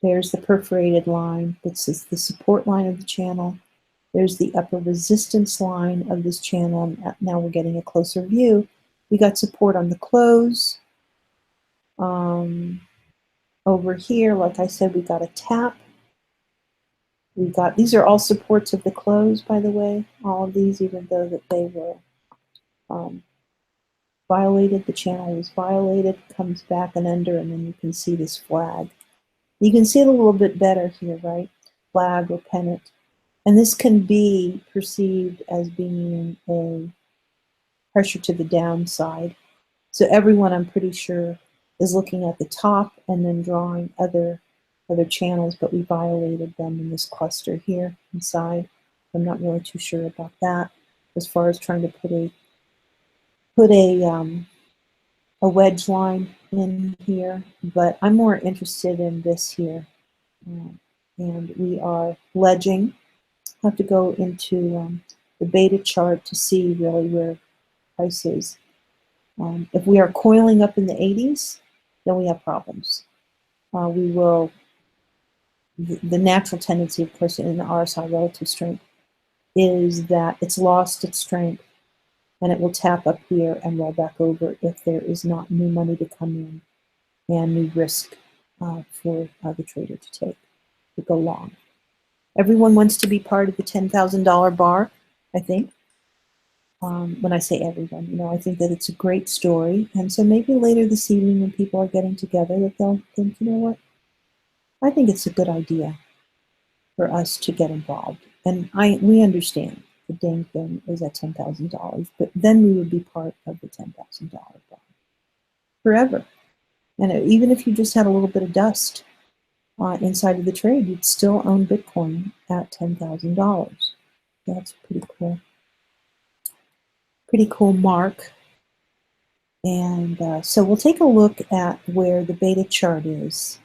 Speaker 1: There's the perforated line. This is the support line of the channel. There's the upper resistance line of this channel. And now we're getting a closer view. We got support on the close. Over here, like I said, we got a tap. These are all supports of the close, by the way. All of these, even though that they were violated, the channel was violated, comes back and under, and then you can see this flag. You can see it a little bit better here, right? Flag or pennant. And this can be perceived as being a pressure to the downside. So everyone, I'm pretty sure, is looking at the top and then drawing other channels, but we violated them in this cluster here inside. I'm not really too sure about that as far as trying to put a wedge line in here, but I'm more interested in this here. And we are ledging. I have to go into the beta chart to see really where price is. If we are coiling up in the 80s, then we have problems. We will, the natural tendency, of course, in the RSI relative strength is that it's lost its strength and it will tap up here and roll back over if there is not new money to come in and new risk for the trader to take, to go long. Everyone wants to be part of the $10,000 bar, I think. When I say everyone, you know, I think that it's a great story. And so maybe later this evening when people are getting together, that they'll think, you know what, I think it's a good idea for us to get involved. And we understand the dang thing is at $10,000, but then we would be part of the $10,000 bar forever. And even if you just had a little bit of dust inside of the trade, you'd still own Bitcoin at $10,000. That's pretty cool. Pretty cool mark. And so we'll take a look at where the beta chart is.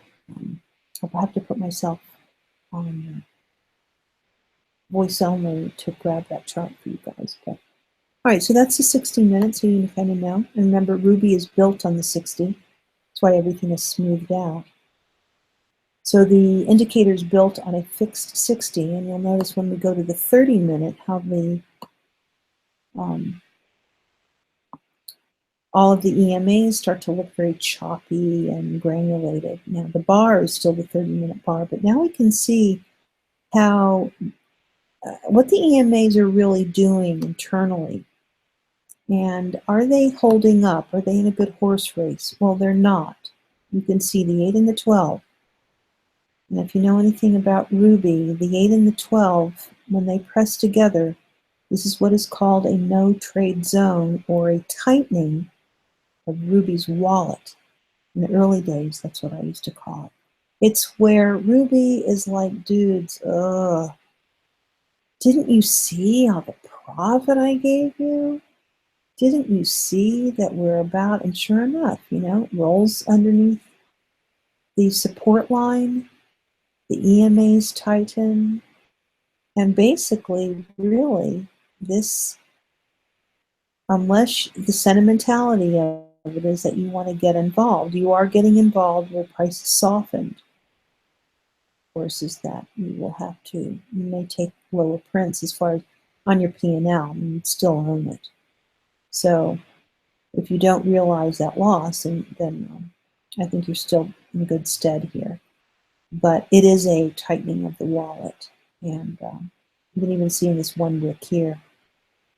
Speaker 1: I'll have to put myself on voice only to grab that chart for you guys. But, all right, so that's the 60 minutes, so you kind of know. And remember, Ruby is built on the 60. That's why everything is smoothed out. So the indicator is built on a fixed 60, and you'll notice when we go to the 30-minute how the all of the EMAs start to look very choppy and granulated. Now the bar is still the 30-minute bar, but now we can see how what the EMAs are really doing internally. And are they holding up? Are they in a good horse race? Well, they're not. You can see the 8 and the 12. And if you know anything about Ruby, the 8 and the 12, when they press together, this is what is called a no trade zone, or a tightening of Ruby's wallet. In the early days, that's what I used to call it. It's where Ruby is like, dudes, didn't you see all the profit I gave you? Didn't you see that we're about, and sure enough, you know, it rolls underneath the support line, the EMAs tighten, and basically, really, this, unless the sentimentality of it is that you want to get involved, you are getting involved where prices softened. Of course, is that you will have to, you may take lower prints as far as on your P&L, I mean, you'd still own it. So if you don't realize that loss, then I think you're still in good stead here. But it is a tightening of the wallet. And you can even see in this one wick here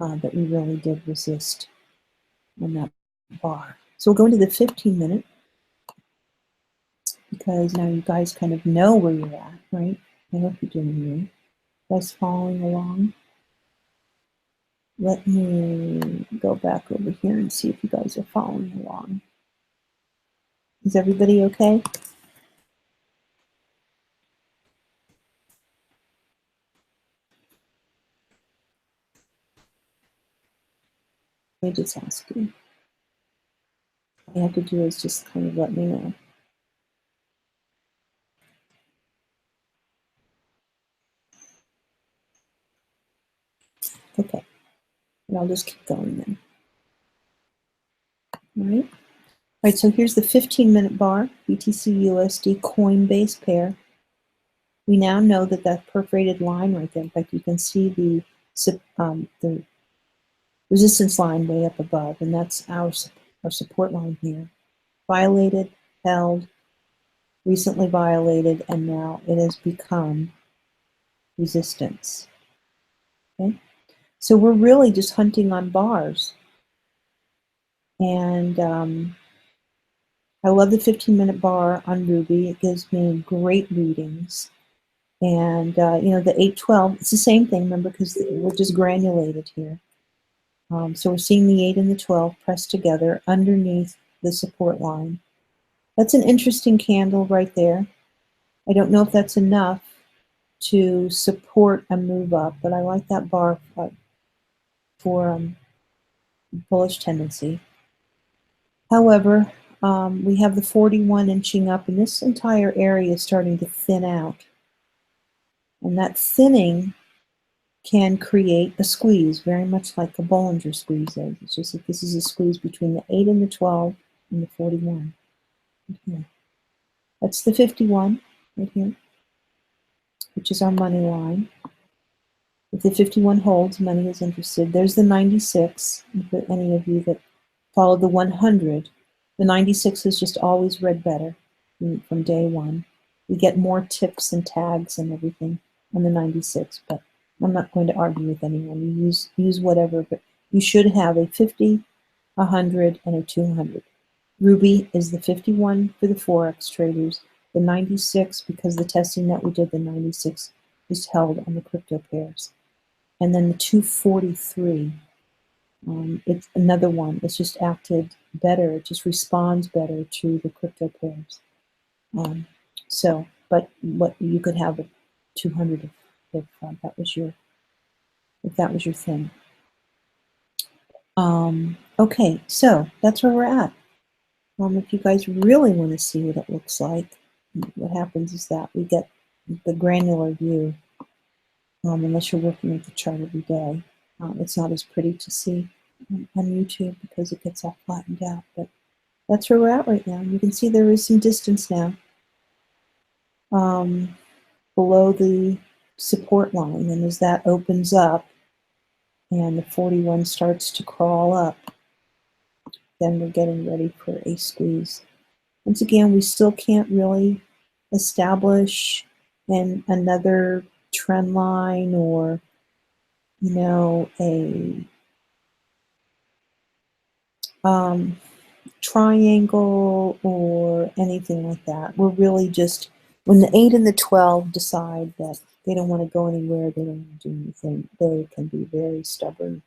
Speaker 1: that we really did resist on that bar. So we'll go into the 15-minute because now you guys kind of know where you're at, right? I hope you're doing good. You guys following along? Let me go back over here and see if you guys are following along. Is everybody okay? Let me just ask you. All you have to do is just kind of let me know. Okay, and I'll just keep going then. All right, so here's the 15-minute bar, BTC USD Coinbase pair. We now know that that perforated line right there, in fact, you can see the resistance line way up above, and that's our support line here. Violated, held, recently violated, and now it has become resistance. Okay? So we're really just hunting on bars. And I love the 15-minute bar on Ruby. It gives me great readings. And, you know, the 812, it's the same thing, remember, because we're just granulated here. So we're seeing the 8 and the 12 pressed together underneath the support line. That's an interesting candle right there. I don't know if that's enough to support a move up, but I like that bar for bullish tendency. However, we have the 41 inching up, and this entire area is starting to thin out. And that thinning can create a squeeze, very much like a Bollinger squeeze is. It's just that this is a squeeze between the 8 and the 12 and the 41. Right here. That's the 51 right here, which is our money line. If the 51 holds, money is interested. There's the 96. For any of you that follow the 100, the 96 has just always read better from day one. We get more tips and tags and everything on the 96, but I'm not going to argue with anyone. You use whatever, but you should have a 50, 100, and a 200. Ruby is the 51 for the Forex traders, the 96 because the testing that we did, the 96 is held on the crypto pairs. And then the 243, it's another one. It's just acted better. It just responds better to the crypto pairs. But what you could have a 200 if that was your thing. Okay, so that's where we're at. If you guys really want to see what it looks like, what happens is that we get the granular view. Unless you're working with the chart every day, it's not as pretty to see on YouTube because it gets all flattened out. But that's where we're at right now. You can see there is some distance now below the support line, and as that opens up and the 41 starts to crawl up, then we're getting ready for a squeeze. Once again, we still can't really establish another trend line or, you know, a triangle or anything like that. We're really just, when the 8 and the 12 decide that they don't want to go anywhere, they don't want to do anything, they can be very stubborn,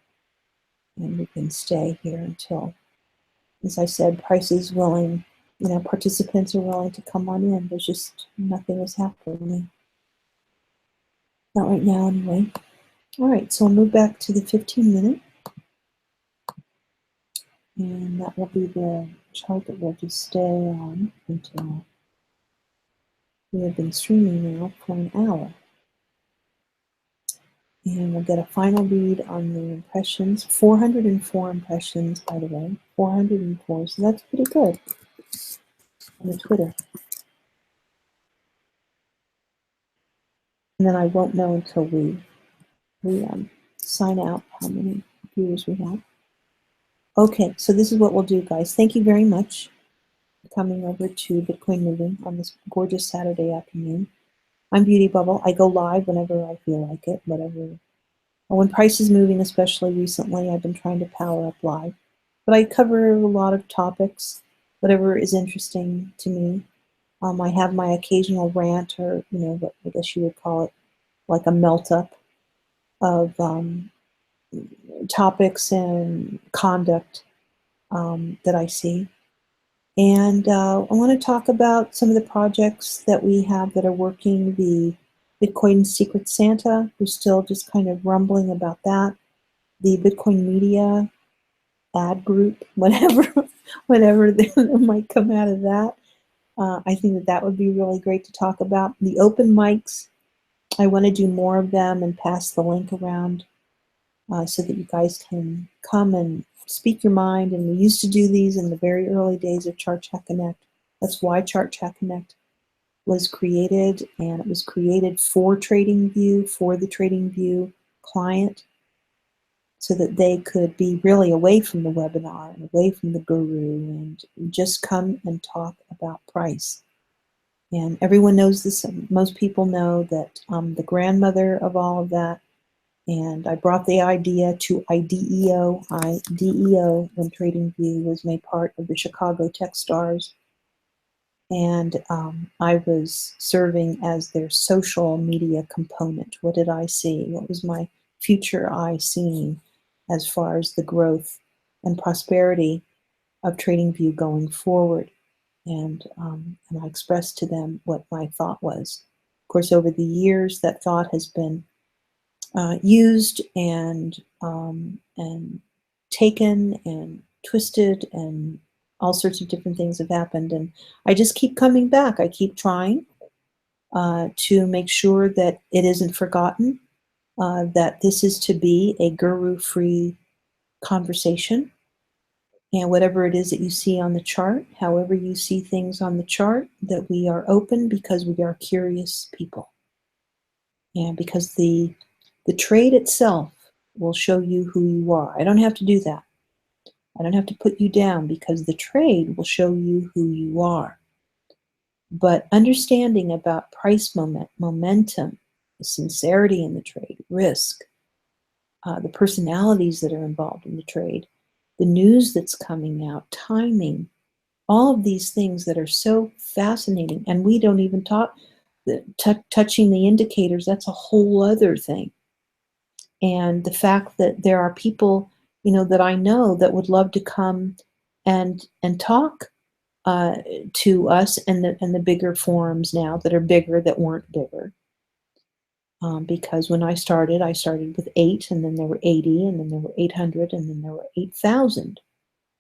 Speaker 1: and we can stay here until, as I said, price is willing, you know, participants are willing to come on in. There's just nothing is happening. Not right now anyway. All right, so I'll move back to the 15-minute. And that will be the chart that will just stay on until we have been streaming now for an hour. And we'll get a final read on the impressions. 404 impressions, by the way. 404, so that's pretty good on the Twitter. And then I won't know until we sign out how many viewers we have. Okay, so this is what we'll do, guys. Thank you very much for coming over to Bitcoin Moving on this gorgeous Saturday afternoon. I'm Beauty Bubble. I go live whenever I feel like it, whatever. When price is moving, especially recently, I've been trying to power up live. But I cover a lot of topics, whatever is interesting to me. I have my occasional rant, or, you know, what I guess you would call it, like a melt up of topics and conduct that I see. And I want to talk about some of the projects that we have that are working. The Bitcoin Secret Santa, we're still just kind of rumbling about that. The Bitcoin Media ad group, whatever might come out of that. I think that would be really great to talk about. The open mics, I want to do more of them and pass the link around so that you guys can come and speak your mind. And we used to do these in the very early days of Chart Chat Connect. That's why Chart Chat Connect was created, and it was created for TradingView, for the TradingView client, so that they could be really away from the webinar and away from the guru and just come and talk about price. And everyone knows this. Most people know that I'm the grandmother of all of that. And I brought the idea to IDEO when TradingView was made part of the Chicago Techstars. And I was serving as their social media component. What did I see? What was my future eye seeing as far as the growth and prosperity of TradingView going forward? And I expressed to them what my thought was. Of course, over the years, that thought has been used and taken and twisted, and all sorts of different things have happened. And I just keep coming back. I keep trying to make sure that it isn't forgotten, that this is to be a guru-free conversation. And whatever it is that you see on the chart, however you see things on the chart, that we are open because we are curious people. And because the trade itself will show you who you are. I don't have to do that. I don't have to put you down, because the trade will show you who you are. But understanding about price momentum, the sincerity in the trade, risk, the personalities that are involved in the trade, the news that's coming out, timing, all of these things that are so fascinating. And we don't even talk, touching the indicators, that's a whole other thing. And the fact that there are people, that I know that would love to come and talk to us and the bigger forums now that are bigger, that weren't bigger. Because when I started with 8, and then there were 80, and then there were 800, and then there were 8,000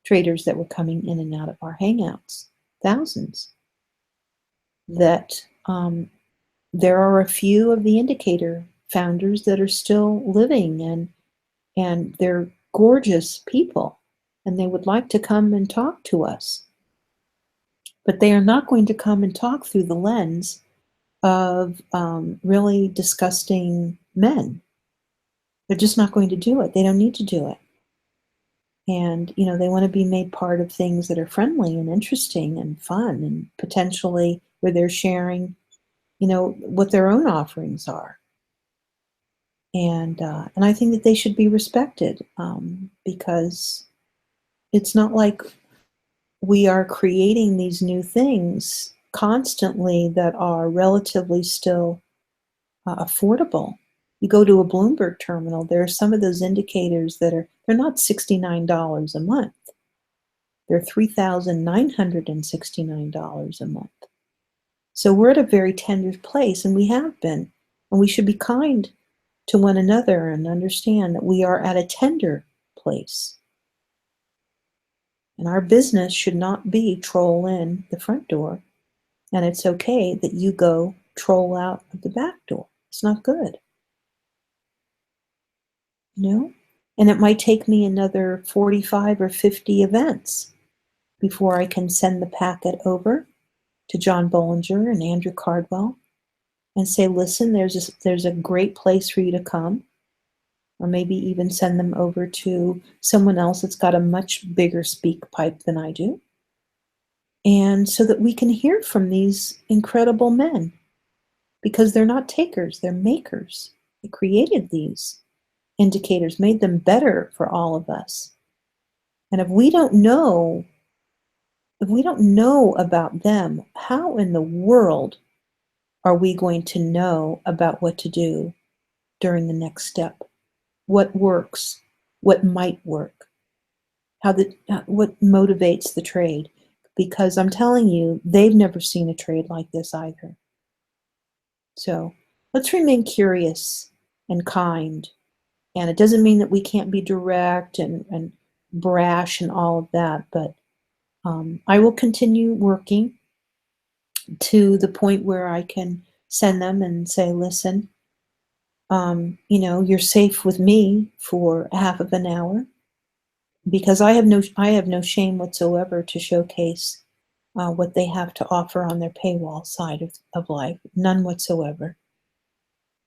Speaker 1: traders that were coming in and out of our hangouts, thousands. That there are a few of the indicator founders that are still living, and they're gorgeous people, and they would like to come and talk to us. But they are not going to come and talk through the lens of really disgusting men. They're just not going to do it. They don't need to do it. And, they want to be made part of things that are friendly and interesting and fun, and potentially where they're sharing, what their own offerings are. And I think that they should be respected, because it's not like we are creating these new things constantly that are relatively still affordable. You go to a Bloomberg terminal, there are some of those indicators they're not $69 a month. They're $3,969 a month. So we're at a very tender place, and we have been. And we should be kind to one another and understand that we are at a tender place. And our business should not be troll in the front door, and it's okay that you go troll out of the back door. It's not good. And it might take me another 45 or 50 events before I can send the packet over to John Bollinger and Andrew Cardwell and say, listen, there's a great place for you to come. Or maybe even send them over to someone else that's got a much bigger speak pipe than I do. And so that we can hear from these incredible men, because they're not takers, they're makers. They created these indicators, made them better for all of us. And if we don't know about them, how in the world are we going to know about what to do during the next step? What works, what might work, what motivates the trade? Because I'm telling you, they've never seen a trade like this either. So let's remain curious and kind. And it doesn't mean that we can't be direct and brash and all of that, but I will continue working to the point where I can send them and say, listen, you're safe with me for half of an hour, because I have no shame whatsoever to showcase what they have to offer on their paywall side of life, none whatsoever.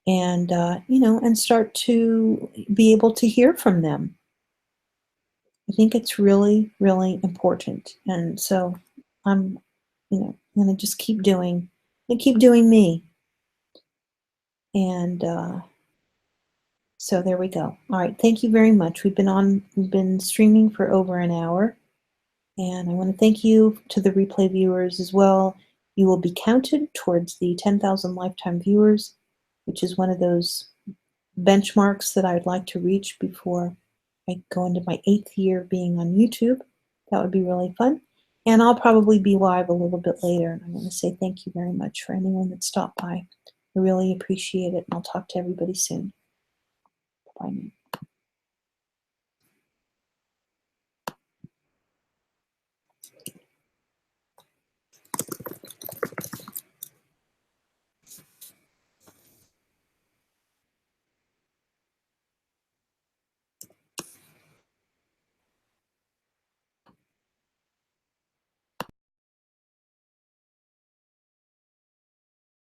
Speaker 1: And, and start to be able to hear from them. I think it's really, really important. And so I'm, going to just keep doing me. And so there we go. All right. Thank you very much. We've been streaming for over an hour. And I want to thank you to the replay viewers as well. You will be counted towards the 10,000 lifetime viewers, which is one of those benchmarks that I would like to reach before I go into my 8th year being on YouTube. That would be really fun. And I'll probably be live a little bit later. And I want to say thank you very much for anyone that stopped by. I really appreciate it. And I'll talk to everybody soon. Bye now.